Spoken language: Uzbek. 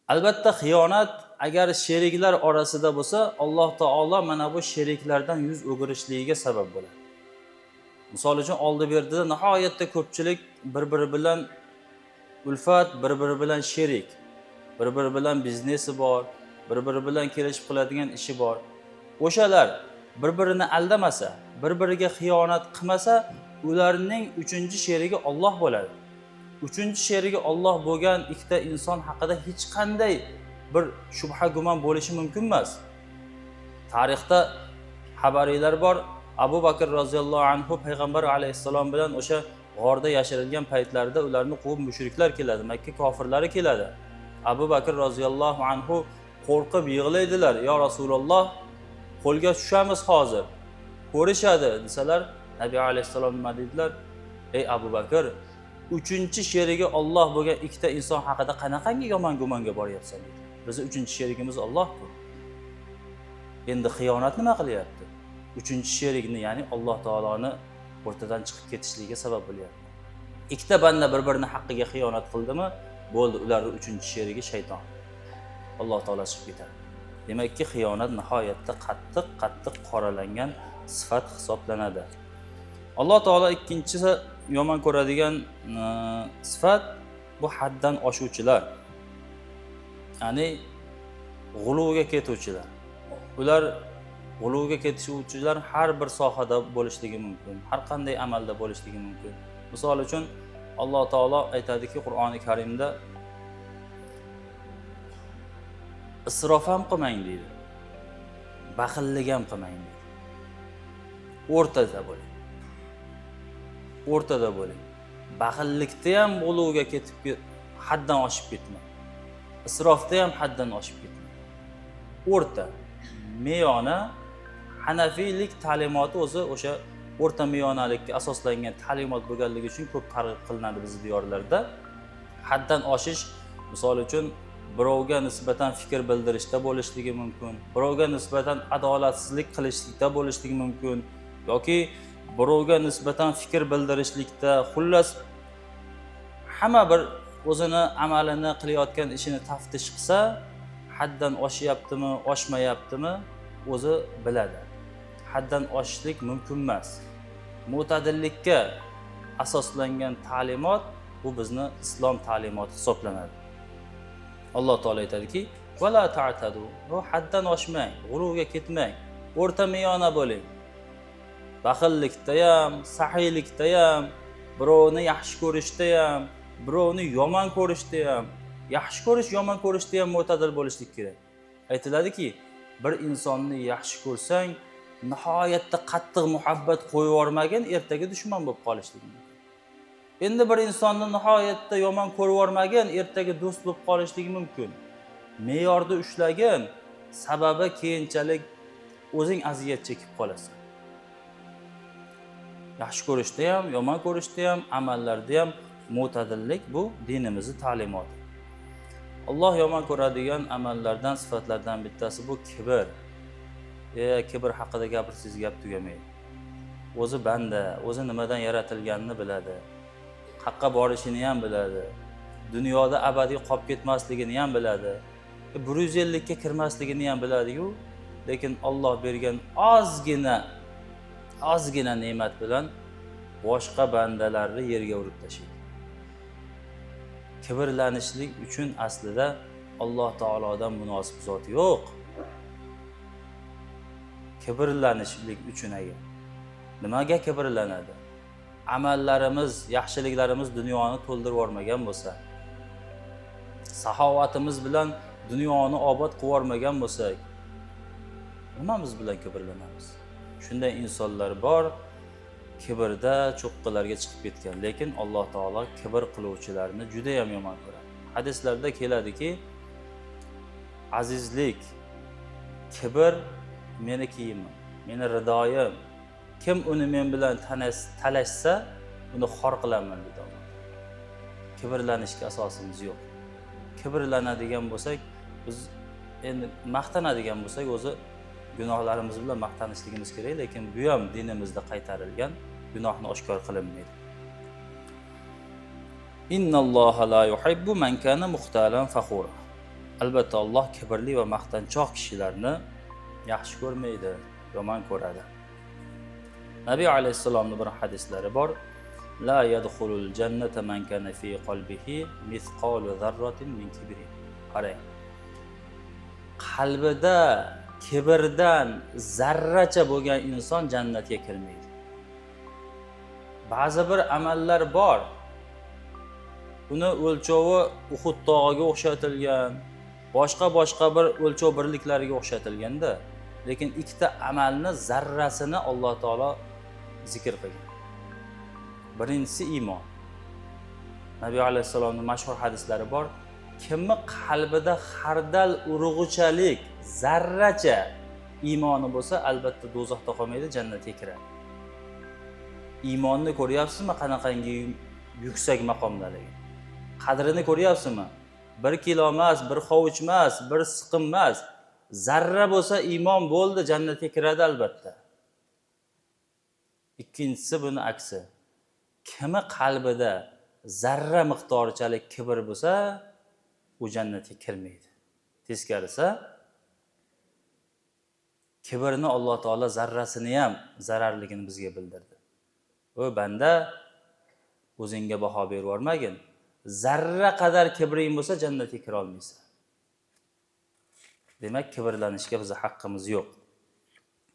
Albatta xiyonat agar sheriklar orasida bo'lsa, Alloh taolo mana bu sheriklardan yuz o'girishligiga sabab bo'ladi. Misol uchun oldi berdida nihoyatda ko'pchilik bir-biri bilan ulfat, bir-biri bilan sherik, bir-biri bilan biznesi bor, bir-biri bilan kelishib qiladigan ishi bor. O'shalar bir-birini aldamasa, bir-biriga xiyonat qilmasa, ularning uchinchi sherigi Alloh bo'ladi. Uchinchi sherigi Alloh bo'lgan ikkita inson haqida hech qanday bir shubha gumon bo'lishi mumkin emas. Tarixda xabariylar bor. Abu Bakr roziyallohu anhu payg'ambar alayhissalom bilan o'sha g'orda yashirilgan paytlarida ularni quvib mushriklar keladi, Makka kofirlari keladi. Abu Bakr roziyallohu anhu qo'rqib yig'laydilar. "Ya Rasululloh, qo'lga tushamiz hozir. Ko'rishadi" desalar, Nabiy alayhissalom nima dedilar? "Ey Abu Bakr, uchinchi sherigi Alloh bo'lgan ikkita inson haqida qanaqangi yomon gumonga boryapsan?" dedi. Bizning uchinchi sherigimiz Allohdir. Endi xiyonat nima qilyapti? Uchinchi sherikni, ya'ni Alloh taoloni o'rtadan chiqib ketishligiga sabab bo'lyapti. Ikkita banda bir-birini haqqiga xiyonat qildimi, bo'ldi, ularning uchinchi sherigi shayton. Alloh taolo chiqib ketadi. Demakki, xiyonat nihoyatda qattiq qoralangan sifat hisoblanadi. Alloh taolo ikkinchisi yomon ko'radigan sifat bu haddan oshuvchilar. Ya'ni g'uluga ketuvchilar. Ular g'uluga ketuvchilar har bir sohada bo'lishligi mumkin, har qanday amalda bo'lishligi mumkin. Misol uchun Alloh taolo aytadiki Qur'oni Karimda isrof ham qilmang deydi. Baxillik ham qilmang deydi. O'rtada bo'ling. O'rtada bo'ling. Baxillikda ham g'uluga ketib haddan oshib ketmang. Isrofda ham haddan oshib ketmang. O'rta meyona Hanafiylik ta'limoti o'zi o'sha o'rta meyonalikka asoslangan ta'limot bo'lganligi uchun ko'p targ'ib qilinadi bizning diyorlarda. Haddan oshish, misol uchun birovga nisbatan fikr bildirishda bo'lishligi mumkin, birovga nisbatan adolatsizlik qilishlikda bo'lishligi mumkin yoki birovga nisbatan fikr bildirishlikda, xullas hamma bir o'zini amalini qilayotgan ishini taftish qilsa, haddan oshyaptimi, oshmayaptimi o'zi biladi. Haddan oshishlik mumkin emas. Mo'tadillikka asoslangan ta'limot bu bizni islom ta'limoti hisoblanadi. Alloh taolo aytadiki: "Va la ta'tadu", bu haddan oshmang, g'uluga ketmang, o'rta meyona bo'ling. Baxillikda ham, sahiylikda ham, birovni yaxshi ko'rishda ham, birovni yomon ko'rishda ham, yaxshi ko'rish, yomon ko'rishda ham mo'tadil bo'lishlik kerak. Aytiladiki, bir insonni yaxshi ko'rsang, nihoyatda qattiq muhabbat qo'yib yormagin, ertaga dushman bo'lib qolishligi mumkin. Endi bir insonni nihoyatda yomon ko'rib yormagin, ertaga do'st bo'lib qolishligi mumkin. Me'yorda ushlagin, sababi keyinchalik o'zing aziyat chekib qolasan. Yaxshi ko'rishda ham, yomon ko'rishda ham, amallarda ham mo'tadillik bu dinimizning ta'limoti. Alloh yomon ko'radigan amallardan, sifatlardan bittasi bu kibr. Kibr haqida gapirsangiz gap tugamaydi. O'zi banda, o'zi nimadan yaratilganini biladi. Haqqa borishini ham biladi. Dunyoda abadiy qolib ketmasligini ham biladi. 100 yillikka kirmasligini ham biladi-yu, lekin Alloh bergan ozgina ne'mat bilan boshqa bandalarni yerga urib tashlaydi. Kibrlanishlik uchun aslida Alloh taolodan munosib zot yo'q. Kibrlanishlik uchun agar nimaga kibrlanadi? Amallarimiz, yaxshiliklarimiz dunyoni to'ldirib yormagan bo'lsa, saxovatimiz bilan dunyoni obod qilib yormagan bo'lsak, nimamiz bilan kibrlanamiz? Shunday insonlar bor, kibrda cho'qqilarga chiqib ketgan, lekin Alloh taolo kibr qiluvchilarni juda ham yomon ko'radi. Hadislarda keladiki, azizlik, kibr meni kiyimim, meni ridoyim. Kim uni men bilan talashsa, uni xor qilaman dedi Alloh. Kibrlanishga asosimiz yo'q. Kibrlanadigan bo'lsak, biz endi maqtanadigan bo'lsak, o'zi gunohlarimiz bilan maqtanishligimiz kerak, lekin bu ham dinimizda qaytarilgan, gunohni oshkor qilinmaydi. Innalloha la yuhibbu man kana muxtalan fakhura. Albatta Alloh kibrli va maqtanchoq kishilarni yaxshi ko'rmaydi, yomon ko'radi. Nabiy alayhissalomning bir hadislari bor. La yadkhulul jannata man kana fi qalbihi mithqalu zarratin min kibri. Qarang. Qalbida kibrdan zarracha bo'lgan inson jannatga kirmaydi. Ba'zi bir amallar bor. Uni o'lchovi Uhud tog'iga o'xshatilgan, boshqa bir o'lchov birliklariga o'xshatilganda, lekin ikkita amalni zarrasini Alloh taolo zikr qilgan. Birinchisi iymon. Nabiy alayhissalomning mashhur hadislari bor. Kimni qalbida xardal urug'ichalik zarracha iymoni bo'lsa, albatta do'zaxda qolmaydi, jannatga kiradi. Iymonni ko'ryapsizmi, qanaqangi yuksak maqomdaligi? Qadrini ko'ryapsizmi? 1 kilo emas, 1 hovuch emas, 1 siqim emas. Zarra bo'lsa iymon bo'ldi, jannatga kiradi albatta. Ikkinchisi buni aksi. Kimi qalbida zarra miqdorichalik kibr bo'lsa, u jannatga kirmaydi. Teskarisi, kibrni Alloh taolo zarrasini ham zararligini bizga bildirdi. O banda, o'zingga baho berib yormagin. Zarra qadar kibring bo'lsa jannatga kira olmaysan. Demak, kibrlanishga bizning haqqimiz yo'q.